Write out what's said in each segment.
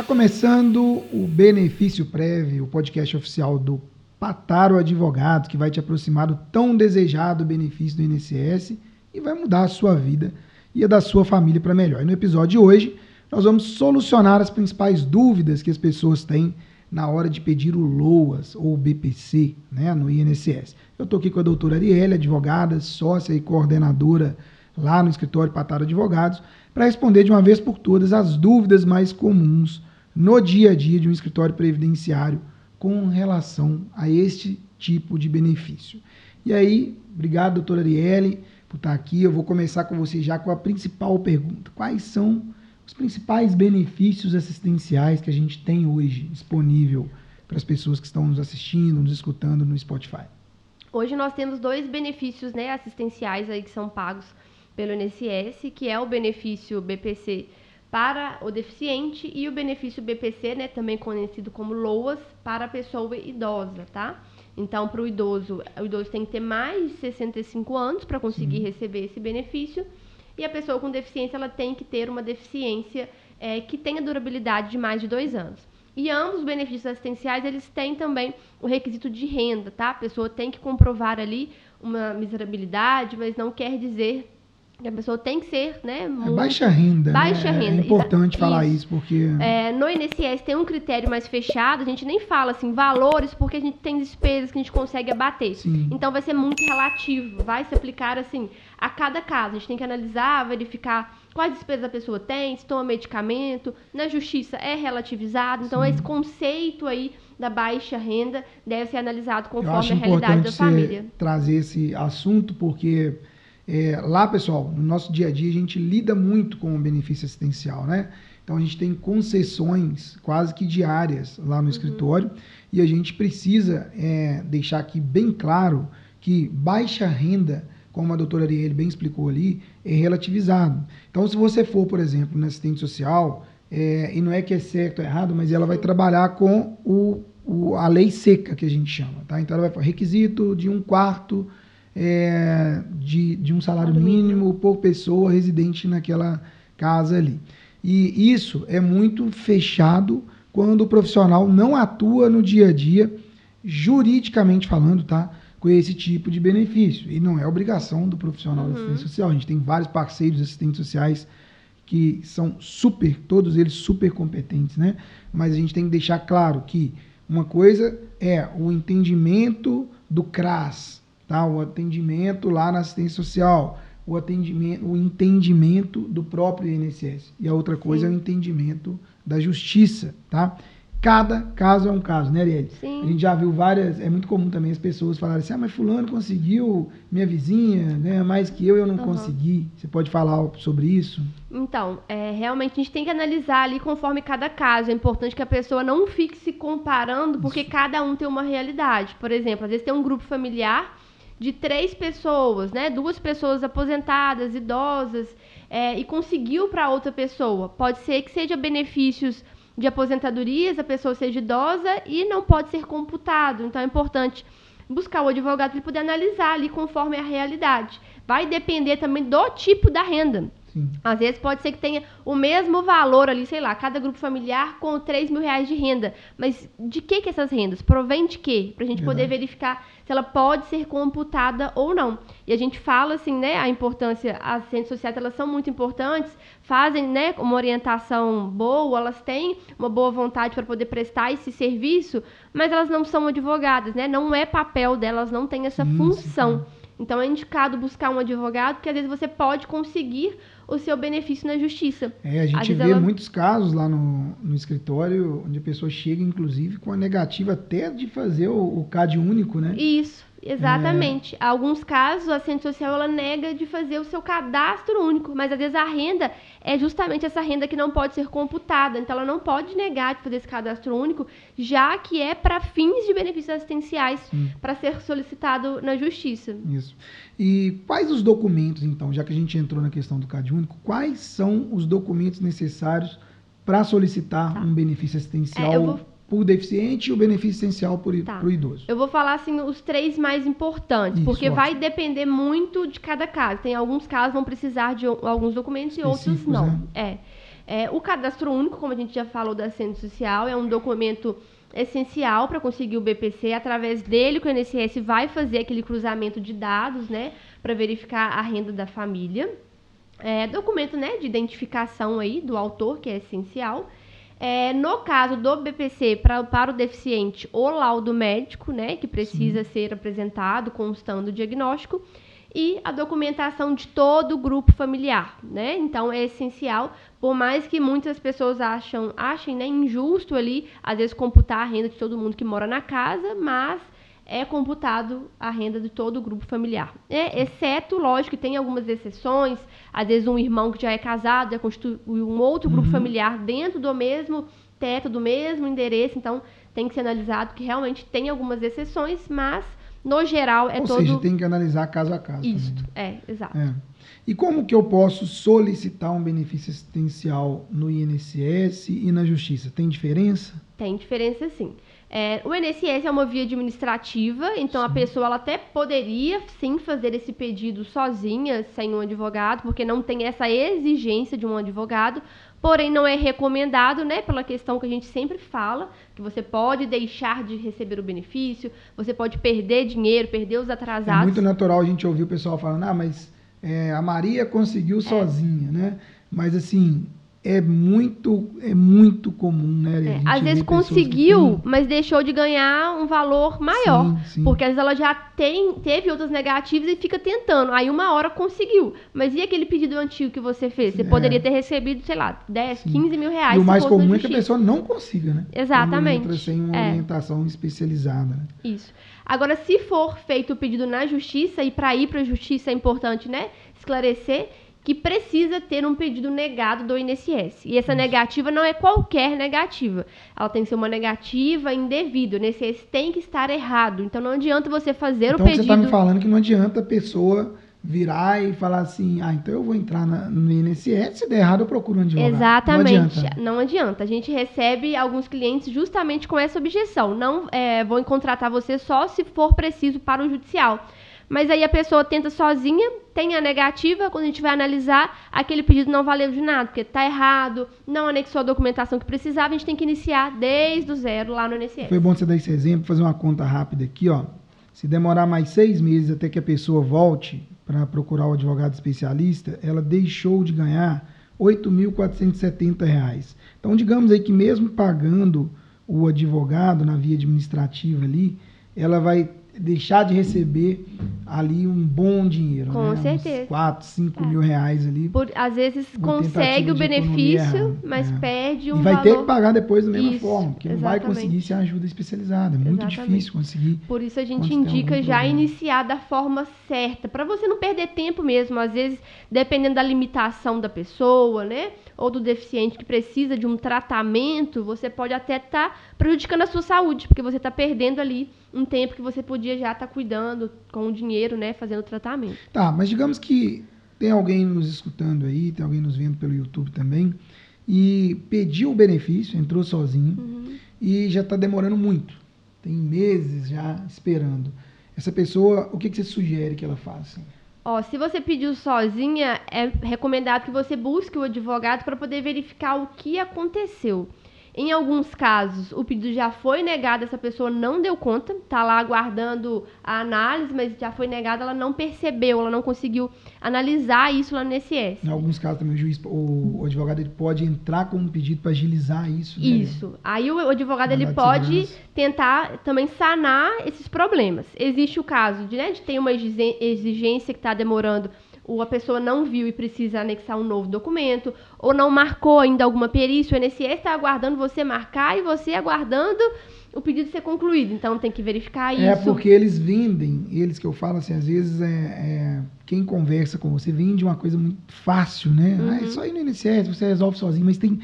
Está começando o Benefício Prévio, o podcast oficial do Pataro Advogados, que vai te aproximar do tão desejado benefício do INSS e vai mudar a sua vida e a da sua família para melhor. E no episódio de hoje, nós vamos solucionar as principais dúvidas que as pessoas têm na hora de pedir o LOAS ou o BPC, né, no INSS. Eu estou aqui com a doutora Arielle, advogada, sócia e coordenadora lá no escritório Pataro Advogados, para responder de uma vez por todas as dúvidas mais comuns no dia a dia de um escritório previdenciário com relação a este tipo de benefício. E aí, obrigado, doutora Arielle, por estar aqui. Eu vou começar com você já com a principal pergunta. Quais são os principais benefícios assistenciais que a gente tem hoje disponível para as pessoas que estão nos assistindo, nos escutando no Spotify? Hoje nós temos dois benefícios, né, assistenciais aí que são pagos pelo INSS, que é o benefício BPC para o deficiente e o benefício BPC, né, também conhecido como LOAS, para a pessoa idosa, tá? Então, para o idoso tem que ter mais de 65 anos para conseguir receber esse benefício, e a pessoa com deficiência ela tem que ter uma deficiência que tenha durabilidade de mais de 2 anos. E ambos os benefícios assistenciais, eles têm também o requisito de renda, tá? A pessoa tem que comprovar ali uma miserabilidade, mas não quer dizer que a pessoa tem que ser, né? Baixa renda, baixa renda. É importante falar isso, porque... no INSS tem um critério mais fechado, a gente nem fala assim, valores, porque a gente tem despesas que a gente consegue abater. Sim. Então vai ser muito relativo, vai se aplicar assim, a cada caso. A gente tem que analisar, verificar quais despesas a pessoa tem, se toma medicamento, na justiça é relativizado. Então esse conceito aí da baixa renda deve ser analisado conforme a realidade da família. Trazer esse assunto, porque... lá, pessoal, no nosso dia a dia a gente lida muito com o benefício assistencial, né? Então a gente tem concessões quase que diárias lá no escritório e a gente precisa deixar aqui bem claro que baixa renda, como a doutora Arielle bem explicou ali, é relativizado. Então se você for, por exemplo, na assistente social, e não é que é certo ou errado, mas ela vai trabalhar com a lei seca, que a gente chama, tá? Então ela vai falar requisito de 1/4 de um salário mínimo por pessoa residente naquela casa ali. E isso é muito fechado quando o profissional não atua no dia a dia, juridicamente falando, tá? Com esse tipo de benefício. E não é obrigação do profissional da assistência social. A gente tem vários parceiros assistentes sociais que são todos eles super competentes, né? Mas a gente tem que deixar claro que uma coisa é o entendimento do CRAS, tá? O atendimento lá na assistência social, o entendimento do próprio INSS. E a outra coisa é o entendimento da justiça, tá? Cada caso é um caso, né, Arielle? Sim. A gente já viu é muito comum também as pessoas falarem assim, mas fulano conseguiu, minha vizinha ganha mais que eu não consegui. Você pode falar sobre isso? Então, realmente a gente tem que analisar ali conforme cada caso. É importante que a pessoa não fique se comparando, porque cada um tem uma realidade. Por exemplo, às vezes tem um grupo familiar de 3 pessoas, né? 2 pessoas aposentadas, idosas, e conseguiu para outra pessoa. Pode ser que seja benefícios de aposentadorias, a pessoa seja idosa e não pode ser computado. Então é importante buscar o advogado para ele poder analisar ali conforme a realidade. Vai depender também do tipo da renda. Sim. Às vezes pode ser que tenha o mesmo valor ali, sei lá, cada grupo familiar com R$3.000 de renda. Mas de que essas rendas? Provém de quê? Pra gente poder verificar se ela pode ser computada ou não. E a gente fala assim, né, a importância, as assistentes sociais, elas são muito importantes, fazem, né, uma orientação boa, elas têm uma boa vontade para poder prestar esse serviço, mas elas não são advogadas, né? Não é papel delas, não tem essa função. Então é indicado buscar um advogado, porque às vezes você pode conseguir o seu benefício na justiça. A gente vê muitos casos lá no escritório, onde a pessoa chega, inclusive, com a negativa até de fazer o CAD único, né? Isso, exatamente. Alguns casos, a assistente social ela nega de fazer o seu cadastro único, mas às vezes a renda é justamente essa renda que não pode ser computada. Então ela não pode negar de fazer esse cadastro único, já que é para fins de benefícios assistenciais, para ser solicitado na justiça. Isso. E quais os documentos, então, já que a gente entrou na questão do CAD único, quais são os documentos necessários para solicitar um benefício assistencial por deficiente e o benefício assistencial para o idoso? Eu vou falar assim os 3 mais importantes, porque vai depender muito de cada caso. Tem alguns casos que vão precisar de alguns documentos e outros não. Né? O cadastro único, como a gente já falou da Assistência Social, é um documento essencial para conseguir o BPC. Através dele, que o INSS vai fazer aquele cruzamento de dados, né, para verificar a renda da família. Documento, né, de identificação aí do autor, que é essencial. No caso do BPC, para o deficiente, o laudo médico, né, que precisa ser apresentado, constando o diagnóstico, e a documentação de todo o grupo familiar, né? Então, é essencial, por mais que muitas pessoas achem, né, injusto ali, às vezes, computar a renda de todo mundo que mora na casa, mas é computado a renda de todo o grupo familiar. Exceto, lógico, que tem algumas exceções, às vezes um irmão que já é casado, já constitui um outro grupo familiar dentro do mesmo teto, do mesmo endereço, então tem que ser analisado que realmente tem algumas exceções, mas no geral Ou seja, tem que analisar caso a caso. Isso, também. Exato. E como que eu posso solicitar um benefício assistencial no INSS e na Justiça? Tem diferença? Tem diferença, sim. O INSS é uma via administrativa, então a pessoa ela até poderia, sim, fazer esse pedido sozinha, sem um advogado, porque não tem essa exigência de um advogado, porém não é recomendado, né, pela questão que a gente sempre fala, que você pode deixar de receber o benefício, você pode perder dinheiro, perder os atrasados. É muito natural a gente ouvir o pessoal falando, mas a Maria conseguiu sozinha, né? Mas assim, é muito comum, né? Às vezes conseguiu, mas deixou de ganhar um valor maior. Sim. Porque às vezes ela já teve outras negativas e fica tentando. Aí uma hora conseguiu. Mas e aquele pedido antigo que você fez? Você poderia ter recebido, sei lá, 10, 15 mil reais. E o mais comum é que a pessoa não consiga, né? Exatamente. Quando entra sem uma orientação especializada. Né? Isso. Agora, se for feito o pedido na justiça, e para ir para a justiça é importante, né, esclarecer que precisa ter um pedido negado do INSS. E essa negativa não é qualquer negativa. Ela tem que ser uma negativa indevida. O INSS tem que estar errado. Então, não adianta você fazer o pedido... Então, você está me falando que não adianta a pessoa virar e falar assim, então eu vou entrar no INSS, se der errado eu procuro um advogado. Exatamente. Não adianta. A gente recebe alguns clientes justamente com essa objeção. Não vou contratar você só se for preciso para o judicial. Mas aí a pessoa tenta sozinha, tem a negativa, quando a gente vai analisar, aquele pedido não valeu de nada, porque está errado, não anexou a documentação que precisava, a gente tem que iniciar desde o zero lá no INSS. Foi bom você dar esse exemplo, fazer uma conta rápida aqui, ó. Se demorar mais 6 meses até que a pessoa volte para procurar o advogado especialista, ela deixou de ganhar R$ 8.470. Então, digamos aí que mesmo pagando o advogado na via administrativa ali, ela vai deixar de receber ali um bom dinheiro, com certeza. Uns 4, 5 mil reais ali. Às vezes consegue o benefício, mas perde um valor. E vai ter que pagar depois da mesma Isso, forma, porque não vai conseguir sem ajuda especializada. É muito difícil conseguir. Por isso a gente indica já iniciar da forma certa, para você não perder tempo mesmo. Às vezes, dependendo da limitação da pessoa, né? Ou do deficiente que precisa de um tratamento, você pode até estar prejudicando a sua saúde, porque você está perdendo ali um tempo que você podia já estar cuidando com o dinheiro, né, fazendo o tratamento. Tá, mas digamos que tem alguém nos escutando aí, tem alguém nos vendo pelo YouTube também, e pediu o benefício, entrou sozinho, e já está demorando muito. Tem meses já esperando. Essa pessoa, o que você sugere que ela faça? Se você pediu sozinha, é recomendado que você busque o advogado para poder verificar o que aconteceu. Em alguns casos, o pedido já foi negado, essa pessoa não deu conta, está lá aguardando a análise, mas já foi negado, ela não percebeu, ela não conseguiu analisar isso lá no INSS. Em alguns casos também o advogado ele pode entrar com um pedido para agilizar isso. Né? Isso. Aí o advogado ele pode tentar também sanar esses problemas. Existe o caso de ter uma exigência que está demorando, ou a pessoa não viu e precisa anexar um novo documento, ou não marcou ainda alguma perícia, o INSS está aguardando você marcar e você aguardando o pedido ser concluído. Então tem que verificar isso. Porque eles vendem, eles que eu falo assim, às vezes quem conversa com você vende uma coisa muito fácil, né? É só ir no INSS, você resolve sozinho, mas tem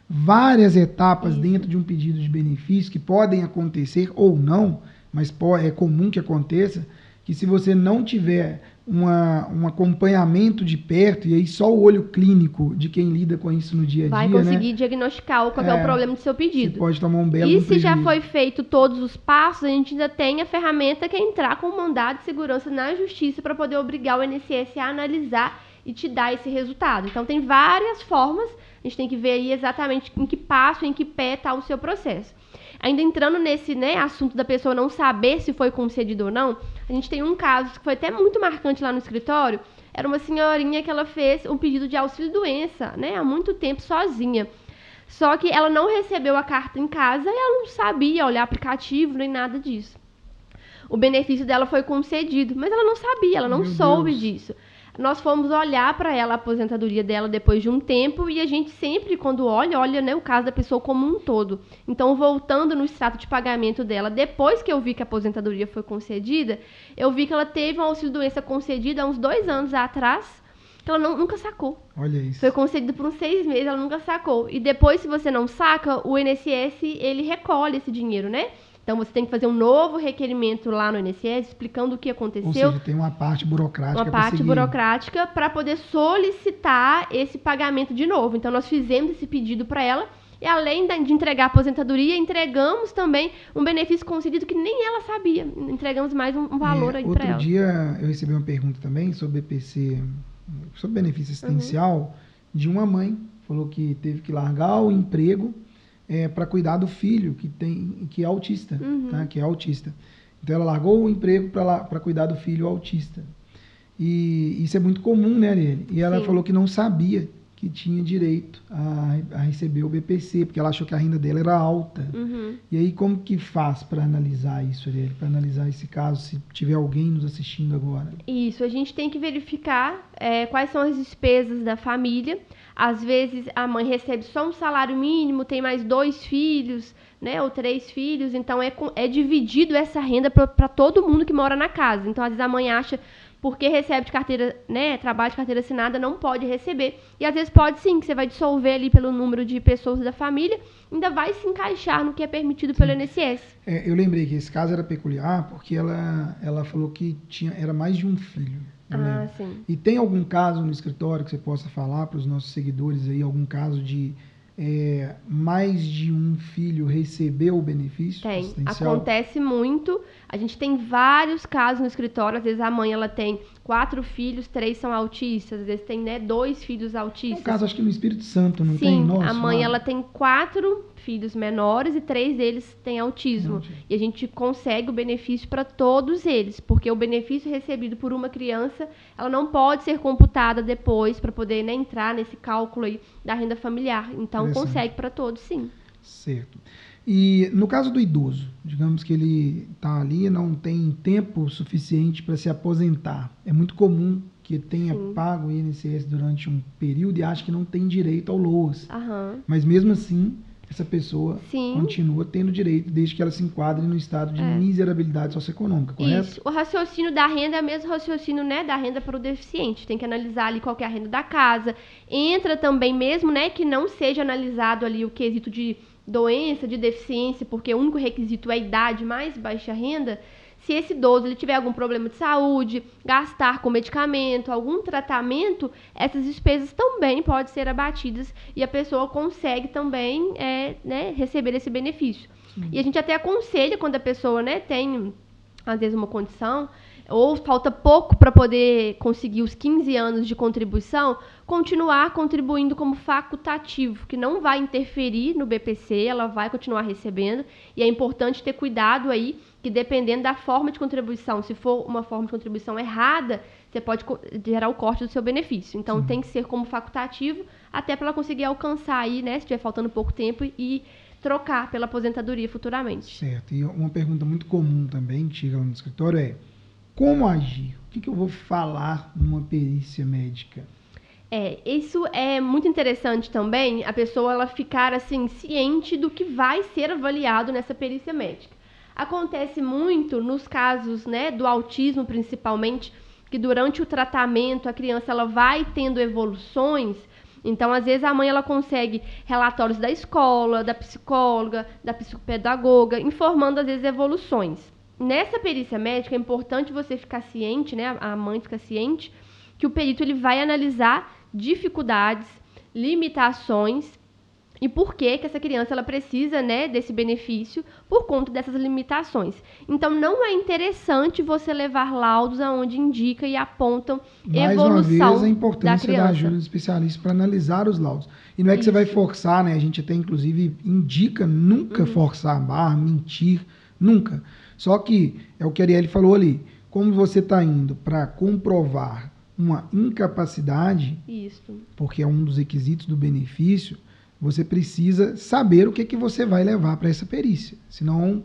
várias etapas dentro de um pedido de benefício que podem acontecer ou não, mas é comum que aconteça, que se você não tiver um acompanhamento de perto, e aí só o olho clínico de quem lida com isso no dia a dia, vai conseguir diagnosticar qual é o problema do seu pedido. Você pode tomar um belo prejuízo. E se já foi feito todos os passos, a gente ainda tem a ferramenta que é entrar com um mandado de segurança na justiça para poder obrigar o INSS a analisar e te dá esse resultado. Então, tem várias formas, a gente tem que ver aí exatamente em que passo, em que pé está o seu processo. Ainda entrando nesse, né, assunto da pessoa não saber se foi concedido ou não, a gente tem um caso que foi até muito marcante lá no escritório. Era uma senhorinha que ela fez um pedido de auxílio-doença, né, há muito tempo sozinha. Só que ela não recebeu a carta em casa e ela não sabia olhar aplicativo nem nada disso. O benefício dela foi concedido, mas ela não sabia, ela não soube disso. Nós fomos olhar para ela a aposentadoria dela depois de um tempo e a gente sempre, quando olha, né, o caso da pessoa como um todo. Então, voltando no extrato de pagamento dela, depois que eu vi que a aposentadoria foi concedida, eu vi que ela teve um auxílio-doença concedido há uns 2 anos atrás, que ela nunca sacou. Olha isso. Foi concedido por uns 6 meses, ela nunca sacou. E depois, se você não saca, o INSS, ele recolhe esse dinheiro, né? Então, você tem que fazer um novo requerimento lá no INSS, explicando o que aconteceu. Ou seja, tem uma parte burocrática. Uma parte burocrática para poder solicitar esse pagamento de novo. Então, nós fizemos esse pedido para ela. E além de entregar a aposentadoria, entregamos também um benefício concedido que nem ela sabia. Entregamos mais um valor aí para ela. Outro dia, eu recebi uma pergunta também sobre BPC, sobre benefício assistencial, de uma mãe. Falou que teve que largar o emprego para cuidar do filho que é autista, tá? Que é autista. Então ela largou o emprego para cuidar do filho autista. E isso é muito comum, né, Arielle? E ela falou que não sabia que tinha direito a receber o BPC, porque ela achou que a renda dela era alta. E aí como que faz para analisar isso, Arielle? Para analisar esse caso, se tiver alguém nos assistindo agora? Isso, a gente tem que verificar quais são as despesas da família. Às vezes a mãe recebe só um salário mínimo, tem mais 2 filhos, né, ou 3 filhos, então é dividido essa renda para todo mundo que mora na casa. Então, às vezes a mãe acha, porque recebe de carteira, né, trabalho de carteira assinada, não pode receber. E às vezes pode sim, que você vai dissolver ali pelo número de pessoas da família, ainda vai se encaixar no que é permitido pelo INSS. Eu lembrei que esse caso era peculiar, porque ela falou que era mais de um filho. Sim. E tem algum caso no escritório que você possa falar para os nossos seguidores aí, algum caso de mais de um filho receber o benefício assistencial? Acontece muito. A gente tem vários casos no escritório. Às vezes a mãe ela tem 4 filhos, 3 são autistas. Às vezes tem 2 filhos autistas. É um caso, acho que no Espírito Santo, não Sim, tem? Nossa, a mãe ela tem 4 filhos menores e 3 deles têm autismo. E a gente consegue o benefício para todos eles, porque o benefício recebido por uma criança, ela não pode ser computada depois para poder, né, entrar nesse cálculo aí da renda familiar. Então, consegue para todos, sim. Certo. E no caso do idoso, digamos que ele está ali e não tem tempo suficiente para se aposentar. É muito comum que tenha pago o INSS durante um período e acha que não tem direito ao LOAS. Mas mesmo assim, essa pessoa continua tendo direito desde que ela se enquadre no estado de miserabilidade socioeconômica, correto? Isso. O raciocínio da renda é o mesmo raciocínio, né, da renda para o deficiente. Tem que analisar ali qual que é a renda da casa. Entra também mesmo, né, que não seja analisado ali o quesito de doença, de deficiência, porque o único requisito é a idade mais baixa renda. Se esse idoso ele tiver algum problema de saúde, gastar com medicamento, algum tratamento, essas despesas também podem ser abatidas e a pessoa consegue também né, receber esse benefício. E a gente até aconselha quando a pessoa, né, tem, às vezes, uma condição ou falta pouco para poder conseguir os 15 anos de contribuição, continuar contribuindo como facultativo, que não vai interferir no BPC, ela vai continuar recebendo. E é importante ter cuidado aí, que dependendo da forma de contribuição, se for uma forma de contribuição errada, você pode gerar o corte do seu benefício. Então, tem que ser como facultativo, até para ela conseguir alcançar aí, né, se estiver faltando pouco tempo, e trocar pela aposentadoria futuramente. Certo. E uma pergunta muito comum também, que chega lá no escritório, é: como agir? O que eu vou falar numa perícia médica? Isso é muito interessante também, a pessoa ela ficar assim, ciente do que vai ser avaliado nessa perícia médica. Acontece muito nos casos, né, do autismo principalmente, que durante o tratamento a criança ela vai tendo evoluções. Então, às vezes, a mãe ela consegue relatórios da escola, da psicóloga, da psicopedagoga, informando, às vezes, evoluções. Nessa perícia médica, é importante você ficar ciente, né, a mãe ficar ciente, que o perito ele vai analisar dificuldades, limitações e por que essa criança ela precisa, né, desse benefício por conta dessas limitações. Então, não é interessante você levar laudos aonde indica e apontam Mais evolução uma vez, a da importância da criança. ajuda de especialista para analisar os laudos. E não é que você vai forçar, né? A gente até, inclusive, indica nunca forçar a barra, mentir, nunca. Só que, é o que a Arielle falou ali, como você está indo para comprovar uma incapacidade, porque é um dos requisitos do benefício, você precisa saber o que você vai levar para essa perícia. Senão,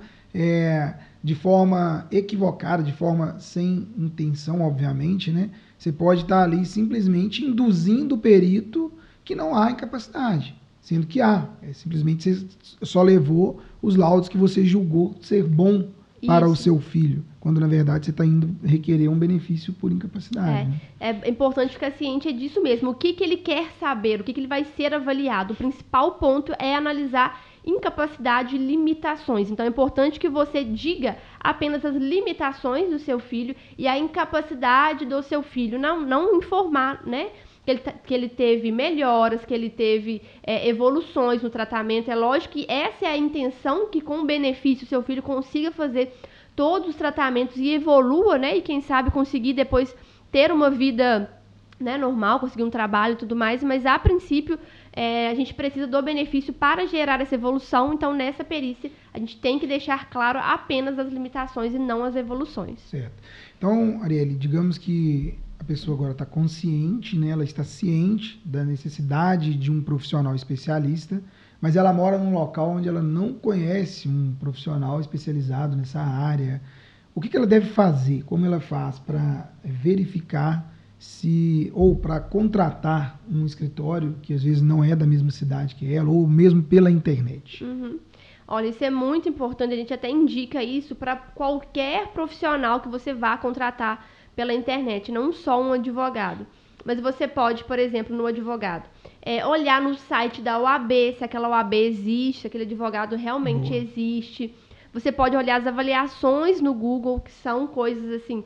de forma equivocada, de forma sem intenção, obviamente, né? Você pode estar ali simplesmente induzindo o perito que não há incapacidade, sendo que há. Simplesmente você só levou os laudos que você julgou ser bom para o seu filho, quando na verdade você está indo requerer um benefício por incapacidade. Né? É importante ficar ciente disso mesmo. O que ele quer saber, o que ele vai ser avaliado. O principal ponto é analisar incapacidade e limitações. Então é importante que você diga apenas as limitações do seu filho e a incapacidade do seu filho. Não informar, né? Que ele teve melhoras, que ele teve evoluções no tratamento. É lógico que essa é a intenção, que com o benefício seu filho consiga fazer todos os tratamentos e evolua, né? E quem sabe conseguir depois ter uma vida, né, normal, conseguir um trabalho e tudo mais. Mas a princípio a gente precisa do benefício para gerar essa evolução. Então nessa perícia a gente tem que deixar claro apenas as limitações e não as evoluções. Certo. Então, Arielle, digamos que a pessoa agora está consciente, né? Ela está ciente da necessidade de um profissional especialista, mas ela mora num local onde ela não conhece um profissional especializado nessa área. O que ela deve fazer? Como ela faz para verificar ou para contratar um escritório que às vezes não é da mesma cidade que ela, ou mesmo pela internet? Olha, isso é muito importante, a gente até indica isso para qualquer profissional que você vá contratar pela internet, não só um advogado. Mas você pode, por exemplo, no advogado, olhar no site da OAB, se aquela OAB existe, se aquele advogado realmente existe. Você pode olhar as avaliações no Google, que são coisas assim,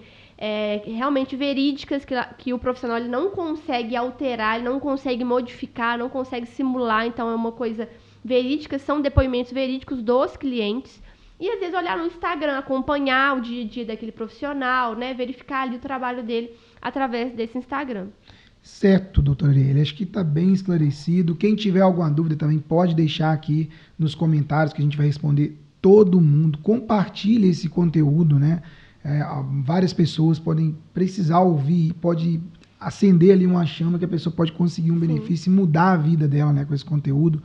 realmente verídicas, que o profissional ele não consegue alterar, ele não consegue modificar, não consegue simular, então é uma coisa verídica, são depoimentos verídicos dos clientes. E às vezes olhar no Instagram, acompanhar o dia a dia daquele profissional, né? Verificar ali o trabalho dele através desse Instagram. Certo, doutora Arielle, acho que está bem esclarecido. Quem tiver alguma dúvida também pode deixar aqui nos comentários que a gente vai responder todo mundo. Compartilhe esse conteúdo, né? Várias pessoas podem precisar ouvir, pode acender ali uma chama que a pessoa pode conseguir um benefício e mudar a vida dela, né, com esse conteúdo.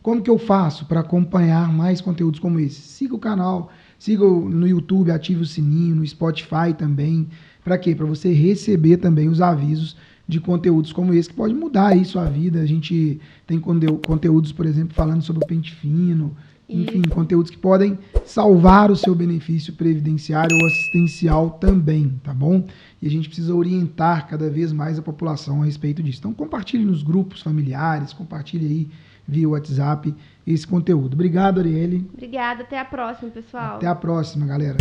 Como que eu faço para acompanhar mais conteúdos como esse? Siga o canal, siga no YouTube, ative o sininho, no Spotify também. Para quê? Para você receber também os avisos de conteúdos como esse, que pode mudar aí sua vida. A gente tem conteúdos, por exemplo, falando sobre o pente fino, enfim, conteúdos que podem salvar o seu benefício previdenciário ou assistencial também, tá bom? E a gente precisa orientar cada vez mais a população a respeito disso. Então compartilhe nos grupos familiares, compartilhe aí via WhatsApp esse conteúdo. Obrigado, Arielle. Obrigada, até a próxima, pessoal. Até a próxima, galera.